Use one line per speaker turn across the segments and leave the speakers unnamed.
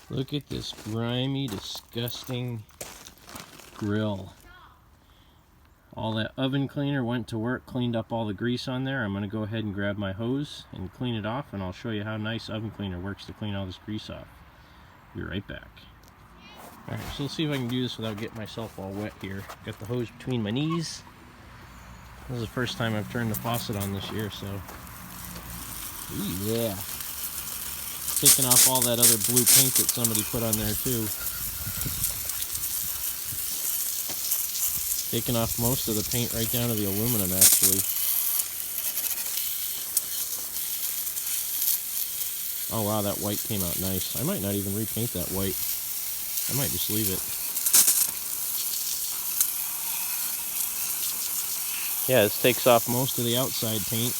Look at this grimy, disgusting grill. All that oven cleaner went to work, cleaned up all the grease on there. I'm going to go ahead and grab my hose and clean it off, and I'll show you how nice oven cleaner works to clean all this grease off. Be right back. Alright, so let's see if I can do this without getting myself all wet here. Got the hose between my knees. This is the first time I've turned the faucet on this year, so... Ooh, yeah. Taking off all that other blue paint that somebody put on there too. Taking off most of the paint right down to the aluminum, actually. Oh wow, that white came out nice. I might not even repaint that white. I might just leave it. Yeah, this takes off most of the outside paint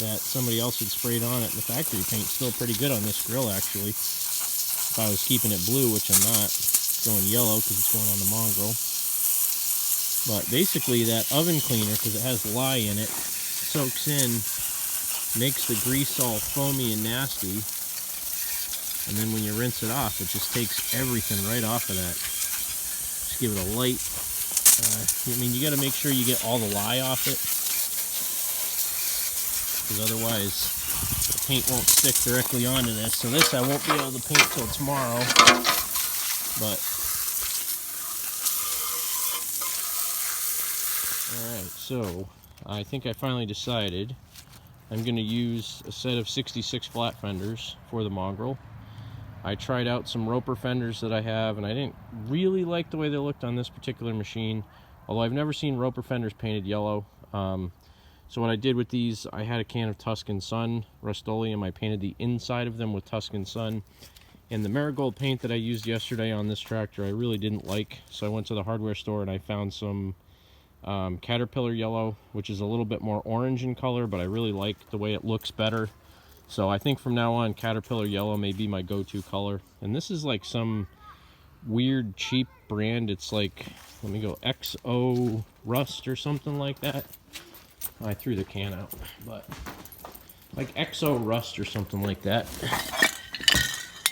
that somebody else had sprayed on it. The factory paint's still pretty good on this grill, actually. If I was keeping it blue, which I'm not. It's going yellow because it's going on the Mongrel. But basically that oven cleaner, because it has lye in it, soaks in, makes the grease all foamy and nasty, and then when you rinse it off, it just takes everything right off of that. Just give it a light, I mean, you got to make sure you get all the lye off it, because otherwise the paint won't stick directly onto this. So this I won't be able to paint till tomorrow, but alright, so I think I finally decided I'm going to use a set of 66 flat fenders for the Mongrel. I tried out some roper fenders that I have, and I didn't really like the way they looked on this particular machine, although I've never seen roper fenders painted yellow. So what I did with these, I had a can of Tuscan Sun Rust-Oleum. I painted the inside of them with Tuscan Sun. And the Marigold paint that I used yesterday on this tractor I really didn't like, so I went to the hardware store and I found some Caterpillar yellow, which is a little bit more orange in color, but I really like the way it looks better. So I think from now on Caterpillar yellow may be my go-to color. And this is like some weird cheap brand. It's like, let me go, XO Rust or something like that. I threw the can out, but like XO Rust or something like that.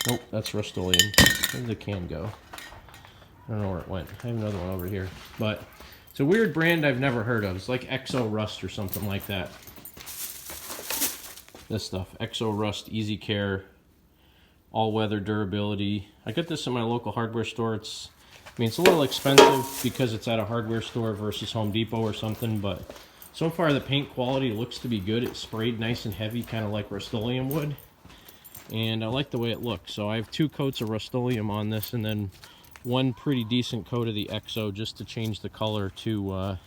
Nope, that's Rust-Oleum. Where did the can go? I don't know where it went. I have another one over here, but it's a weird brand I've never heard of. It's like XO Rust or something like that. This stuff, XO Rust Easy Care, all-weather durability. I got this in my local hardware store. It's a little expensive because it's at a hardware store versus Home Depot or something, but so far the paint quality looks to be good. It's sprayed nice and heavy, kind of like Rust-Oleum would, and I like the way it looks. So I have 2 coats of Rust-Oleum on this, and then one pretty decent coat of the XO just to change the color to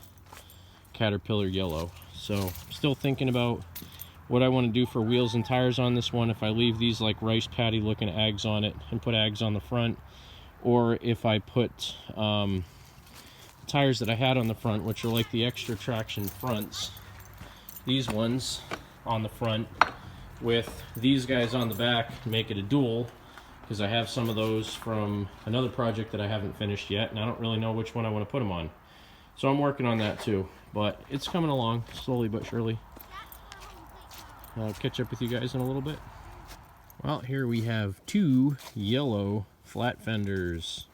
Caterpillar yellow. So still thinking about what I want to do for wheels and tires on this one, if I leave these like rice patty looking Ags on it and put Ags on the front, or if I put tires that I had on the front, which are like the extra traction fronts, these ones on the front with these guys on the back, make it a dual, because I have some of those from another project that I haven't finished yet, and I don't really know which one I want to put them on. So I'm working on that too, but it's coming along slowly but surely. I'll catch up with you guys in a little bit. Well, here we have 2 yellow flat fenders.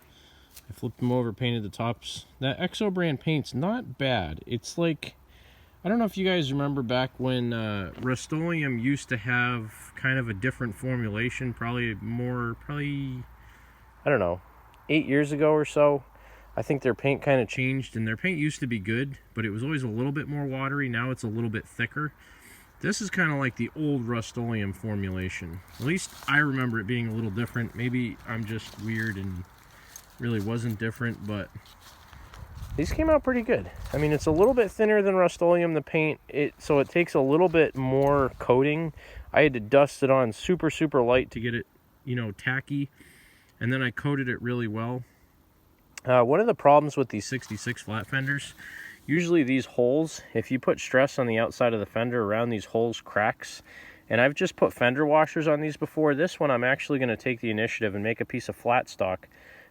I flipped them over, painted the tops. That XO brand paint's not bad. It's like, I don't know if you guys remember back when Rust-Oleum used to have kind of a different formulation, probably, I don't know, 8 years ago or so. I think their paint kind of changed, and their paint used to be good, but it was always a little bit more watery. Now it's a little bit thicker. This is kind of like the old Rust-Oleum formulation. At least I remember it being a little different. Maybe I'm just weird and really wasn't different, but these came out pretty good. I mean, it's a little bit thinner than Rust-Oleum, the paint, so it takes a little bit more coating. I had to dust it on super, super light to get it, you know, tacky, and then I coated it really well. One of the problems with these 66 flat fenders, usually these holes, if you put stress on the outside of the fender, around these holes cracks. And I've just put fender washers on these before. This one I'm actually going to take the initiative and make a piece of flat stock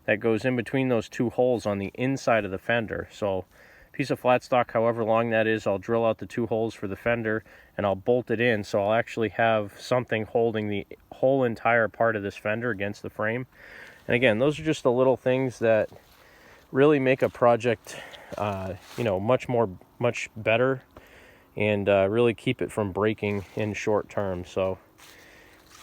that goes in between those 2 holes on the inside of the fender. So piece of flat stock, however long that is. I'll drill out the 2 holes for the fender and I'll bolt it in, so I'll actually have something holding the whole entire part of this fender against the frame. And again, those are just the little things that really make a project you know, much better, and really keep it from breaking in short term. So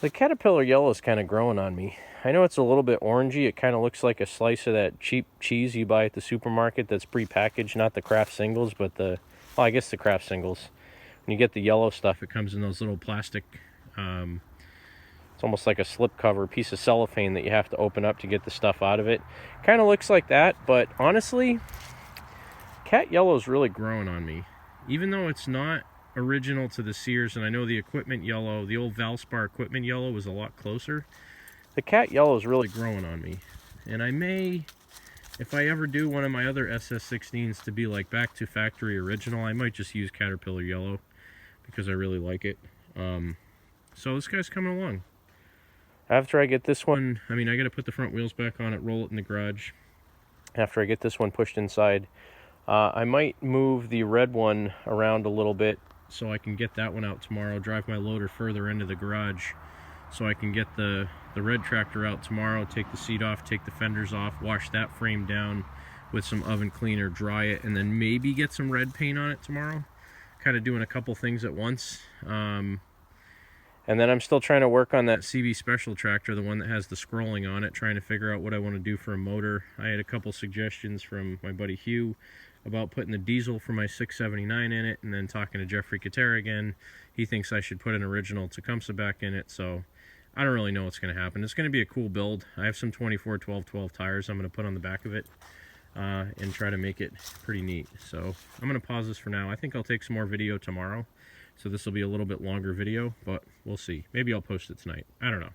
the Caterpillar yellow is kind of growing on me. I know it's a little bit orangey. It kind of looks like a slice of that cheap cheese you buy at the supermarket that's pre-packaged, not the Kraft singles, but the, well, I guess the Kraft singles. When you get the yellow stuff, it comes in those little plastic, it's almost like a slip cover piece of cellophane that you have to open up to get the stuff out of it. Kind of looks like that, but honestly, cat yellow is really growing on me. Even though it's not original to the Sears, and I know the equipment yellow, the old Valspar equipment yellow was a lot closer, the cat yellow is really growing on me. And I may, if I ever do one of my other SS16s to be like back to factory original, I might just use Caterpillar yellow because I really like it. So this guy's coming along. After I get this one, I mean, I got to put the front wheels back on it, roll it in the garage. After I get this one pushed inside, I might move the red one around a little bit so I can get that one out tomorrow, drive my loader further into the garage so I can get the red tractor out tomorrow, take the seat off, take the fenders off, wash that frame down with some oven cleaner, dry it, and then maybe get some red paint on it tomorrow. Kind of doing a couple things at once. And then I'm still trying to work on that CB Special tractor, the one that has the scrolling on it, trying to figure out what I want to do for a motor. I had a couple suggestions from my buddy Hugh about putting the diesel for my 679 in it, and then talking to Jeffrey Katera again. He thinks I should put an original Tecumseh back in it, so I don't really know what's going to happen. It's going to be a cool build. I have some 24 12 tires I'm going to put on the back of it and try to make it pretty neat. So I'm going to pause this for now. I think I'll take some more video tomorrow. So this will be a little bit longer video, but we'll see. Maybe I'll post it tonight. I don't know.